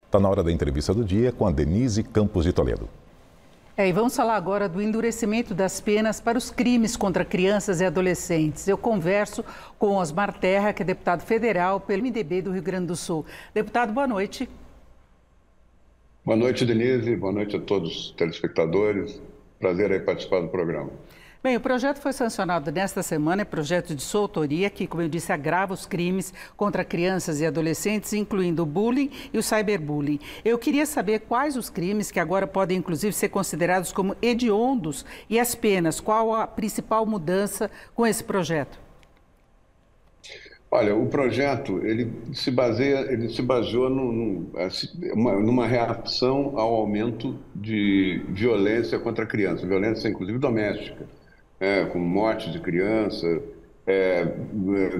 Está na hora da entrevista do dia com a Denise Campos de Toledo. E vamos falar agora do endurecimento das penas para os crimes contra crianças e adolescentes. Eu converso com Osmar Terra, que é deputado federal pelo MDB do Rio Grande do Sul. Deputado, boa noite. Boa noite, Denise. Boa noite a todos os telespectadores. Prazer aí participar do programa. Bem, o projeto foi sancionado nesta semana, é projeto de sua autoria, que, como eu disse, agrava os crimes contra crianças e adolescentes, incluindo o bullying e o cyberbullying. Eu queria saber quais os crimes que agora podem, inclusive, ser considerados como hediondos e as penas. Qual a principal mudança com esse projeto? Olha, o projeto ele se baseou numa reação ao aumento de violência contra crianças, violência inclusive doméstica. Com morte de criança,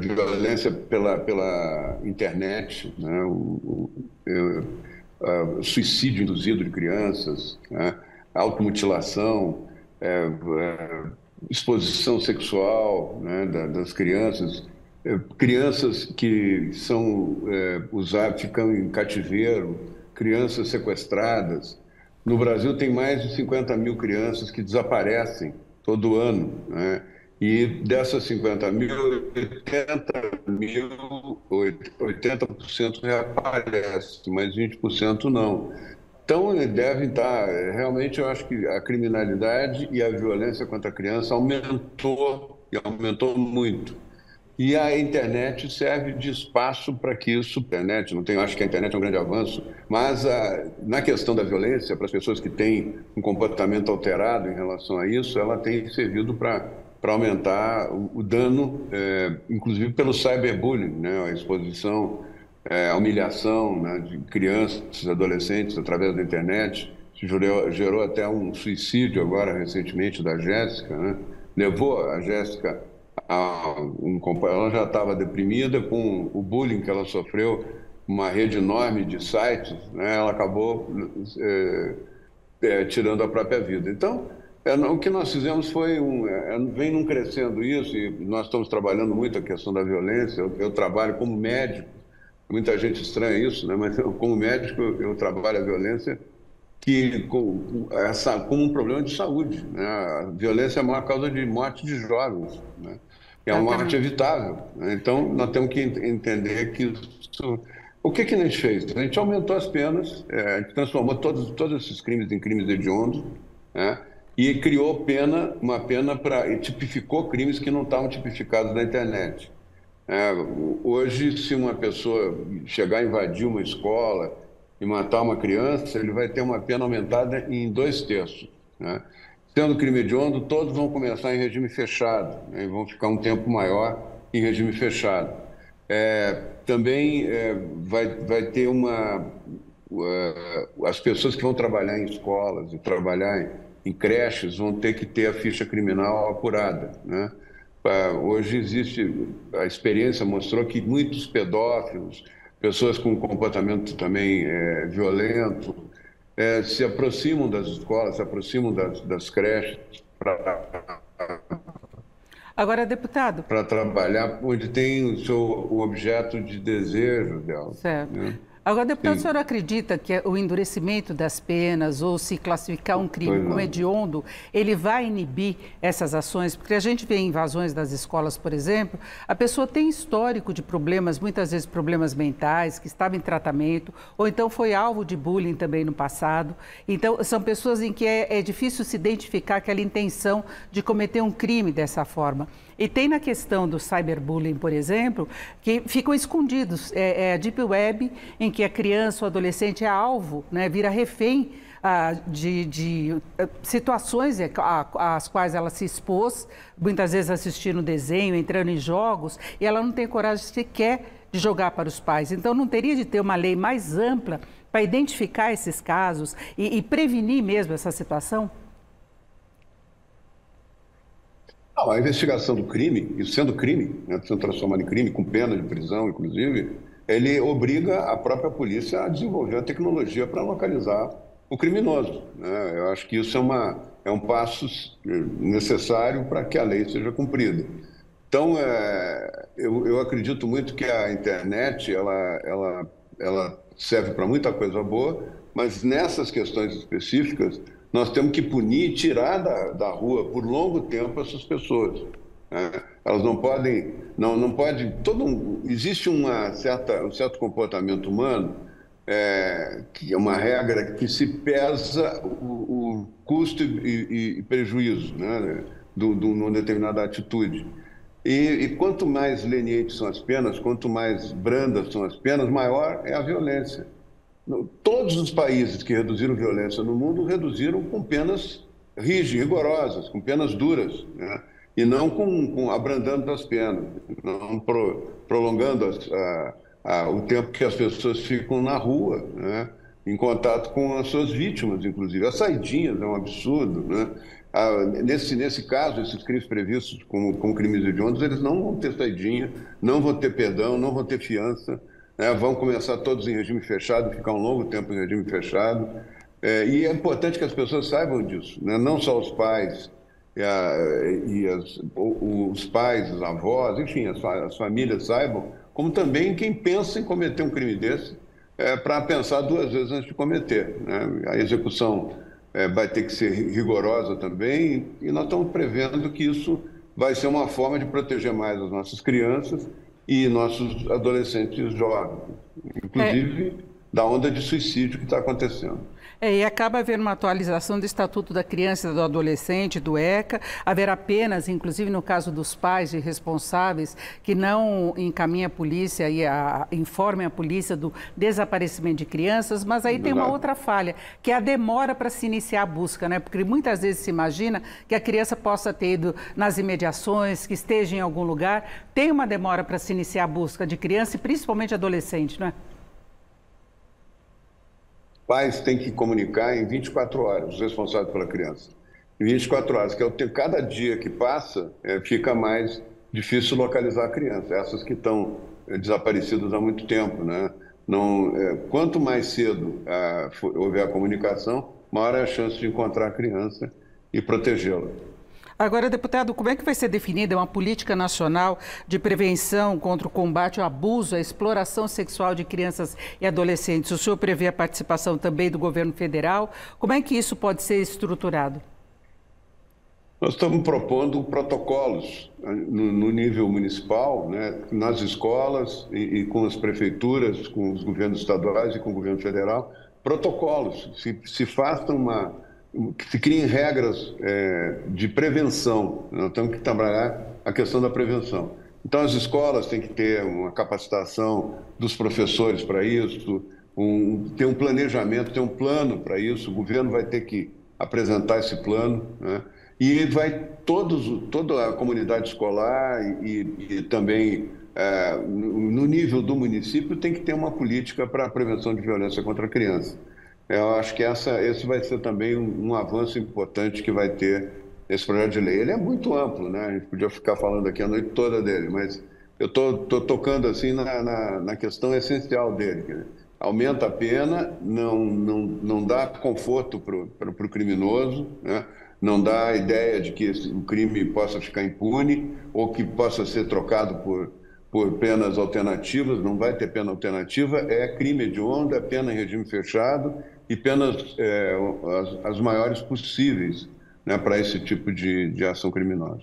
violência pela internet, né? Suicídio induzido de crianças, né? Automutilação, exposição sexual, né, das crianças, crianças que são ficam em cativeiro, crianças sequestradas. No Brasil tem mais de 50 mil crianças que desaparecem todo ano, né? E dessas 50 mil, 80% reaparece, mas 20% não. Então, devem estar... Realmente, eu acho que a criminalidade e a violência contra a criança aumentou muito. E a internet serve de espaço para que isso... Acho que a internet é um grande avanço, mas na questão da violência, para as pessoas que têm um comportamento alterado em relação a isso, ela tem servido para aumentar o dano, inclusive pelo cyberbullying, né? A exposição, a humilhação, né, de crianças e adolescentes através da internet. Gerou até um suicídio agora, recentemente, da Jéssica, né? Levou a Jéssica... Ela já estava deprimida com o bullying que ela sofreu, uma rede enorme de sites, né? Ela acabou tirando a própria vida. Então, o que nós fizemos foi vem num crescendo isso, e nós estamos trabalhando muito a questão da violência. Eu trabalho como médico, muita gente estranha isso, né? Mas como médico eu trabalho a violência como um problema de saúde, né? A violência é a maior causa de morte de jovens, né? É uma morte evitável, né? Então, nós temos que entender que isso... O que a gente fez? A gente aumentou as penas, a gente transformou todos esses crimes em crimes hediondos, né? E criou uma pena e tipificou crimes que não estavam tipificados na internet. Hoje, se uma pessoa chegar a invadir uma escola e matar uma criança, ele vai ter uma pena aumentada em 2/3, né? Sendo crime hediondo, todos vão começar em regime fechado, né, e vão ficar um tempo maior em regime fechado. Também vai ter as pessoas que vão trabalhar em escolas e trabalhar em creches vão ter que ter a ficha criminal apurada, né? Hoje a experiência mostrou que muitos pedófilos, pessoas com comportamento também violento, se aproximam das escolas, se aproximam das creches Agora, deputado... para trabalhar onde tem o objeto de desejo dela. Certo. Né? Agora, deputado, o senhor acredita que o endurecimento das penas ou se classificar um crime como hediondo, ele vai inibir essas ações? Porque a gente vê invasões das escolas, por exemplo, a pessoa tem histórico de problemas, muitas vezes problemas mentais, que estava em tratamento, ou então foi alvo de bullying também no passado. Então, são pessoas em que é difícil se identificar aquela intenção de cometer um crime dessa forma. E tem na questão do cyberbullying, por exemplo, que ficam escondidos. É a Deep Web, em que a criança ou adolescente é alvo, né, vira refém de situações às quais ela se expôs, muitas vezes assistindo desenho, entrando em jogos, e ela não tem coragem sequer de jogar para os pais. Então, não teria de ter uma lei mais ampla para identificar esses casos e prevenir mesmo essa situação? A investigação do crime, e sendo crime, né, sendo transformado em crime, com pena de prisão, inclusive, ele obriga a própria polícia a desenvolver a tecnologia para localizar o criminoso, né? Eu acho que isso é um passo necessário para que a lei seja cumprida. Então, eu acredito muito que a internet ela serve para muita coisa boa, mas nessas questões específicas, nós temos que punir e tirar da rua por longo tempo essas pessoas, né? Elas não podem, não pode, existe um certo comportamento humano, que é uma regra que se pesa o custo e prejuízo, né, de uma determinada atitude. E quanto mais lenientes são as penas, quanto mais brandas são as penas, maior é a violência. Todos os países que reduziram violência no mundo reduziram com penas rígidas, rigorosas, com penas duras, né? E não abrandando as penas, não prolongando o tempo que as pessoas ficam na rua, né? Em contato com as suas vítimas, inclusive. As saidinhas é um absurdo, né? Nesse caso, esses crimes previstos como crimes hediondos, eles não vão ter saidinha, não vão ter perdão, não vão ter fiança, né? Vão começar todos em regime fechado, ficar um longo tempo em regime fechado. E é importante que as pessoas saibam disso, né? Não só os pais, os pais, os avós, enfim, as famílias saibam, como também quem pensa em cometer um crime desse, para pensar duas vezes antes de cometer, né? A execução vai ter que ser rigorosa também, e nós estamos prevendo que isso vai ser uma forma de proteger mais as nossas crianças e nossos adolescentes jovens, inclusive da onda de suicídio que está acontecendo. E acaba havendo uma atualização do Estatuto da Criança e do Adolescente, do ECA, haverá penas, inclusive no caso dos pais e responsáveis, que não encaminhem a polícia e informem a polícia do desaparecimento de crianças, mas aí tem uma outra falha, que é a demora para se iniciar a busca, né? Porque muitas vezes se imagina que a criança possa ter ido nas imediações, que esteja em algum lugar, tem uma demora para se iniciar a busca de criança e principalmente adolescente, não é? Pais têm que comunicar em 24 horas, os responsáveis pela criança. Em 24 horas, cada dia que passa, fica mais difícil localizar a criança. Essas que estão desaparecidas há muito tempo, né? Quanto mais cedo houver a comunicação, maior é a chance de encontrar a criança e protegê-la. Agora, deputado, como é que vai ser definida uma política nacional de prevenção contra o combate ao abuso, à exploração sexual de crianças e adolescentes? O senhor prevê a participação também do governo federal? Como é que isso pode ser estruturado? Nós estamos propondo protocolos no nível municipal, né, nas escolas e com as prefeituras, com os governos estaduais e com o governo federal, protocolos. Se faça que se criem regras de prevenção. Nós temos que trabalhar a questão da prevenção. Então, as escolas têm que ter uma capacitação dos professores para isso, ter um planejamento, ter um plano para isso. O governo vai ter que apresentar esse plano, né? E toda a comunidade escolar e também no nível do município tem que ter uma política para a prevenção de violência contra a criança. Eu acho que esse vai ser também um avanço importante que vai ter esse projeto de lei. Ele é muito amplo, né? A gente podia ficar falando aqui a noite toda dele, mas eu estou tocando assim na questão essencial dele. Né? Aumenta a pena, não dá conforto para o criminoso, né? Não dá a ideia de que o crime possa ficar impune ou que possa ser trocado por penas alternativas. Não vai ter pena alternativa, é crime hediondo, é pena em regime fechado e penas as maiores possíveis, né, para esse tipo de ação criminosa.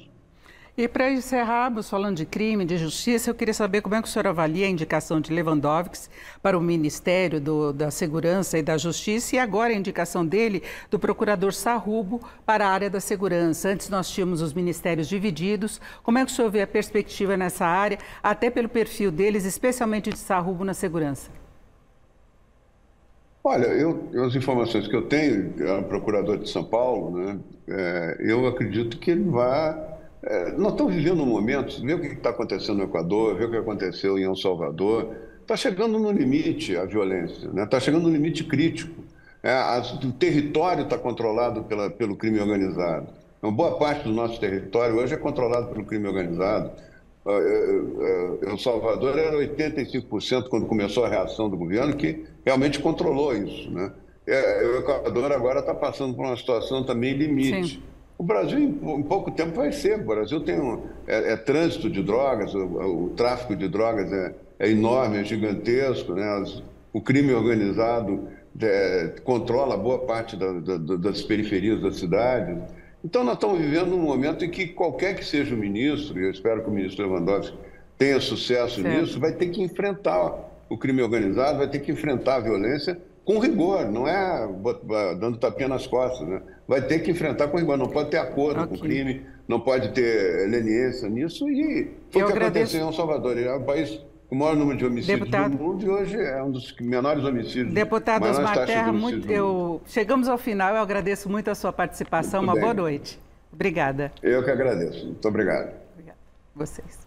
E para encerrarmos, falando de crime, de justiça, eu queria saber como é que o senhor avalia a indicação de Lewandowski para o Ministério da Segurança e da Justiça e agora a indicação dele do procurador Sarrubo para a área da segurança. Antes nós tínhamos os ministérios divididos. Como é que o senhor vê a perspectiva nessa área, até pelo perfil deles, especialmente de Sarrubo na segurança? Olha, as informações que eu tenho, é o procurador de São Paulo, né, eu acredito que ele vai... nós estamos vivendo um momento, vê o que está acontecendo no Equador, vê o que aconteceu em El Salvador, está chegando no limite a violência, né? Está chegando no limite crítico. O território está controlado pelo crime organizado. Uma boa parte do nosso território hoje é controlado pelo crime organizado. El Salvador era 85% quando começou a reação do governo que realmente controlou isso, né? O Equador agora está passando por uma situação também limite. Sim. O Brasil, em pouco tempo, vai ser. O Brasil tem trânsito de drogas, o tráfico de drogas é enorme, é gigantesco, né? o crime organizado controla boa parte das periferias da cidade. Então, nós estamos vivendo um momento em que qualquer que seja o ministro, e eu espero que o ministro Lewandowski tenha sucesso nisso, vai ter que enfrentar o crime organizado, vai ter que enfrentar a violência com rigor, não é dando tapinha nas costas, né? Vai ter que enfrentar com rigor, não pode ter acordo com o crime, não pode ter leniência nisso, e foi o que aconteceu em El Salvador. É o país com o maior número de homicídios do mundo e hoje é um dos menores homicídios. Deputado Osmar Terra, chegamos ao final, eu agradeço muito a sua participação, uma boa noite. Obrigada. Eu que agradeço, muito obrigado. Obrigada. Vocês.